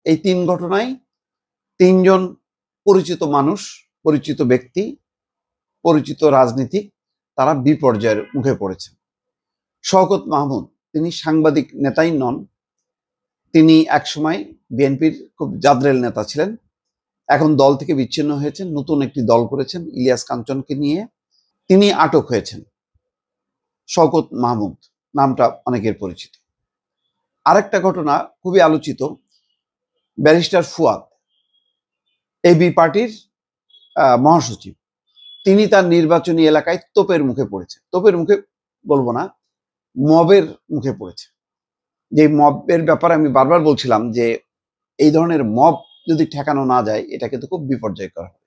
এই ৩ ঘটনায় ৩ জন পরিচিত মানুষ, পরিচিত ব্যক্তি, পরিচিত রাজনীতিক তারা বিপর্যয়ের মুখে পড়েছেন। শওকত মাহমুদ তিনি সাংবাদিক নেতাই নন, তিনি একসময় বিএনপির খুব জাদরেল নেতা ছিলেন। এখন দল থেকে বিচ্ছিন্ন হয়েছেন, নতুন একটি দল করেছেন ইলিয়াস কাঞ্চনকে নিয়ে। তিনি আটক হয়েছেন। শওকত মাহমুদ নামটা অনেকের পরিচিত। আরেকটা ঘটনা খুবই আলোচিত, ব্যারিস্টার ফুয়াদ, এবি পার্টির মহাসচিব, তিনি তার নির্বাচনী এলাকায় তোপের মুখে পড়েছে। তোপের মুখে বলবো না, মবের মুখে পড়েছে। যে মবের ব্যাপারে আমি বারবার বলছিলাম যে এই ধরনের মব যদি ঠেকানো না যায় এটা কিন্তু খুব বিপর্যয়কর হবে।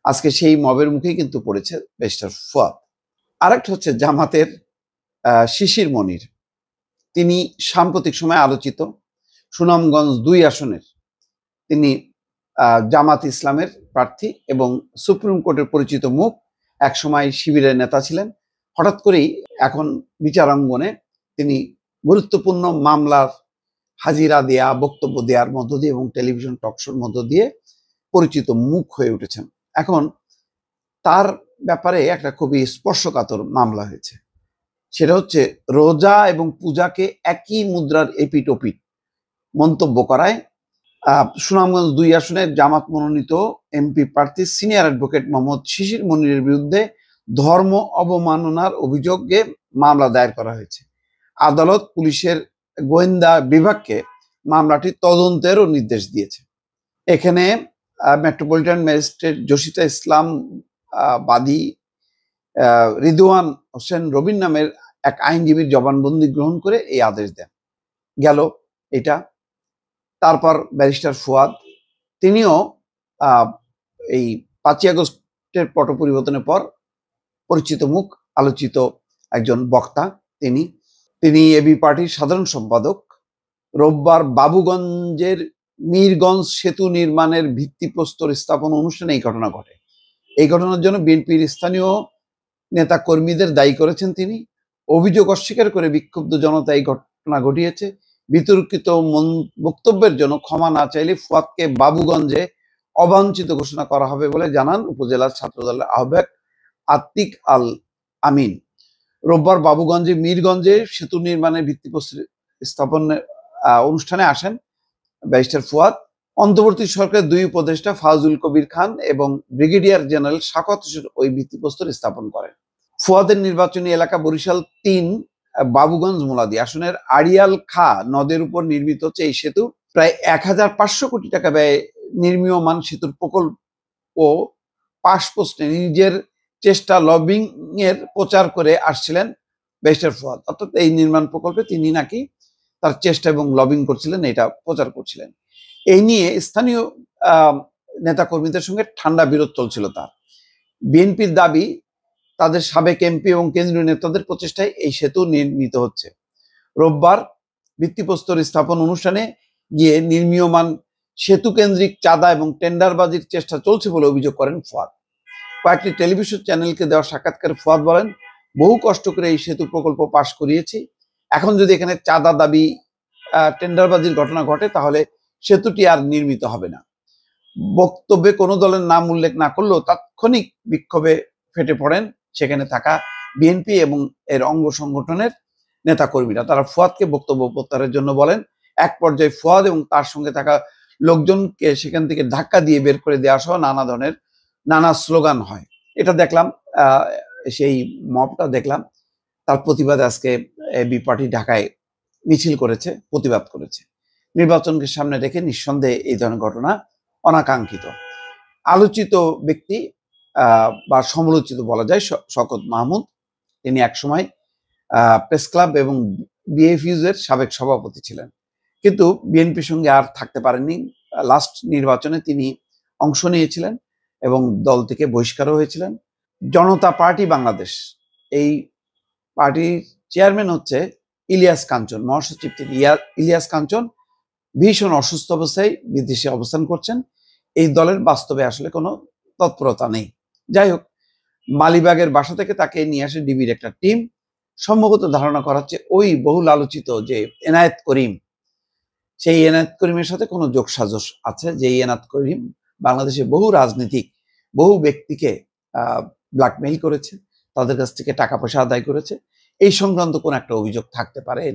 আজকে সেই মবের মুখেই কিন্তু পড়েছে ব্যারিস্টার ফুয়াদ। আরেকটা হচ্ছে জামাতের শিশির মনির, তিনি সাম্প্রতিক সময়ে আলোচিত সুনামগঞ্জ ২ আসনের তিনি জামাত ইসলামের প্রার্থী এবং সুপ্রিম কোর্টের পরিচিত মুখ, একসময় শিবিরের নেতা ছিলেন। হঠাৎ করেই এখন বিচারাঙ্গনে তিনি গুরুত্বপূর্ণ মামলার হাজিরা দেয়া, বক্তব্য দেওয়ার মধ্য দিয়ে এবং টেলিভিশন টকশোর মধ্য দিয়ে পরিচিত মুখ হয়ে উঠেছেন। এখন তার ব্যাপারে একটা খুবই স্পর্শকাতর মামলা হয়েছে, সেটা হচ্ছে রোজা এবং পূজাকে একই মুদ্রার এপিট ওপিট মন্তব্য করায় সুনামগঞ্জ ২ আসনের জামাত মনোনীত এমপি প্রার্থী সিনিয়র অ্যাডভোকেট মোহাম্মদ শিশির মনিরের বিরুদ্ধে ধর্ম অবমাননার অভিযোগে মামলা দায়ের করা হয়েছে। আদালত পুলিশের গোয়েন্দা বিভাগকে মামলাটি তদন্তেরও নির্দেশ দিয়েছে। এখানে মেট্রোপলিটন ম্যাজিস্ট্রেট জসিতা ইসলাম বাদী রিদওয়ান হোসেন রবিন নামের এক আইনজীবীর জবানবন্দি গ্রহণ করে এই আদেশ দেন। গেল এটা। তারপর ব্যারিস্টার ফুয়াদ, তিনিও এই ৫ই আগস্টের পট পরিবর্তনের পর পরিচিত মুখ, আলোচিত একজন বক্তা। তিনি এবি পার্টির সাধারণ সম্পাদক। রোববার বাবুগঞ্জের মীরগঞ্জ সেতু নির্মাণের ভিত্তিপ্রস্তর স্থাপন অনুষ্ঠানে এই ঘটনা ঘটে। এই ঘটনার জন্য বিএনপির স্থানীয় নেতা কর্মীদের দায়ী করেছেন তিনি। অভিযোগ অস্বীকার করে বিক্ষুব্ধ জনতা এই ঘটনা ঘটিয়েছে। বিতর্কিত বক্তব্যের জন্য ক্ষমা না চাইলে ফুয়াদকে বাবুগঞ্জে অবাঞ্ছিত ঘোষণা করা হবে বলে জানান উপজেলা ছাত্রদলের আহ্বায়ক আতিক আল আমিন। রোববার বাবুগঞ্জে মীরগঞ্জে সেতু নির্মাণের ভিত্তিপ্রস্তর স্থাপনের অনুষ্ঠানে আসেন ব্যারিস্টার ফুয়াদ। অন্তর্বর্তী সরকারের ২ উপদেষ্টা ফাজুল কবির খান এবং ব্রিগেডিয়ার জেনারেল শাকত হোসেন ওই ভিত্তিপ্রস্তর স্থাপন করেন। ফুয়াদের নির্বাচনী এলাকা বরিশাল ৩ বাবুগঞ্জ মোলাদি আসনের আড়িয়াল খা নদের উপর নির্মিত হচ্ছে এই সেতু। প্রায় ১৫০০ কোটি টাকা ব্যয়ে নির্মীয়মান সেতুর প্রকল্প ও পাশ পোস্টে নিজের চেষ্টা লবিং এর প্রচার করে আসছিলেন ব্যারিস্টার ফুয়াদ। অর্থাৎ এই নির্মাণ প্রকল্পে তিনি নাকি তার চেষ্টা এবং লবিং করছিলেন, এটা প্রচার করছিলেন। এই নিয়ে স্থানীয় নেতা কর্মীদের সঙ্গে ঠান্ডা বিরোধ চলছিল তার। বিএনপির দাবি তাদের সাবেক এমপি এবং কেন্দ্রীয় নেতাদের প্রচেষ্টায় এই সেতু নির্মিত হচ্ছে। রোববার ভিত্তিপ্রস্তর স্থাপন অনুষ্ঠানে গিয়ে নির্মীয়মান সেতু কেন্দ্রিক চাঁদা এবং টেন্ডারবাজির চেষ্টা চলছে বলে অভিযোগ করেন ফুয়াদ। কয়েকটি টেলিভিশন চ্যানেলকে দেওয়া সাক্ষাৎকারে ফুয়াদ বলেন, বহু কষ্ট করে এই সেতু প্রকল্প পাশ করিয়েছি। এখন যদি এখানে চাঁদা দাবি, টেন্ডারবাজির ঘটনা ঘটে তাহলে সেতুটি আর নির্মিত হবে না। বক্তব্যে কোনো দলের নাম উল্লেখ না করলেও তাৎক্ষণিক বিক্ষোভে ফেটে পড়েন সেখানে থাকা বিএনপি এবং এর অঙ্গ সংগঠনের নেতা কর্মীরা। তারা ফুয়াদকে বক্তব্য প্রত্যাহারের জন্য বলেন। এক পর্যায়ে ফুয়াদ এবং তার সঙ্গে থাকা লোকজনকে সেখান থেকে ধাক্কা দিয়ে বের করে দেওয়া সহ নানা স্লোগান হয়। এটা দেখলাম, সেই মবটা দেখলাম। তার প্রতিবাদে আজকে এবি পার্টি ঢাকায় মিছিল করেছে, প্রতিবাদ করেছে। নির্বাচনকে সামনে রেখে নিঃসন্দেহে এই ধরনের ঘটনা অনাকাঙ্ক্ষিত। আলোচিত ব্যক্তি বা সমালোচিত বলা যায় শওকত মাহমুদ, তিনি একসময় প্রেস ক্লাব এবং বিএফইউজ এর সাবেক সভাপতি ছিলেন, কিন্তু বিএনপির সঙ্গে আর থাকতে পারেননি। লাস্ট নির্বাচনে তিনি অংশ নিয়েছিলেন এবং দল থেকে বহিষ্কারও হয়েছিলেন। জনতা পার্টি বাংলাদেশ, এই পার্টির চেয়ারম্যান হচ্ছে ইলিয়াস কাঞ্চন, মহাসচিব তিনি ইলিয়াস কাঞ্চন ভীষণ অসুস্থ অবস্থায় বিদেশে অবস্থান করছেন। এই দলের বাস্তবে আসলে কোনো তৎপরতা নেই। যাই হোক, মালিবাগের বাসা থেকে তাকে নিয়ে আসে ডিবির একটা টিম। সম্ভবত ধারণা করা হচ্ছে ওই বহুল আলোচিত যে এনায়েত করিম, সেই এনায়েত করিমের সাথে কোনো যোগসাজশ আছে, যে এনায়েত করিম বাংলাদেশে বহু রাজনীতিক, বহু ব্যক্তিকে ব্ল্যাকমেইল করেছে, তাদের কাছ থেকে টাকা পয়সা আদায় করেছে, এই সংক্রান্ত কোন একটা অভিযোগ থাকতে পারে।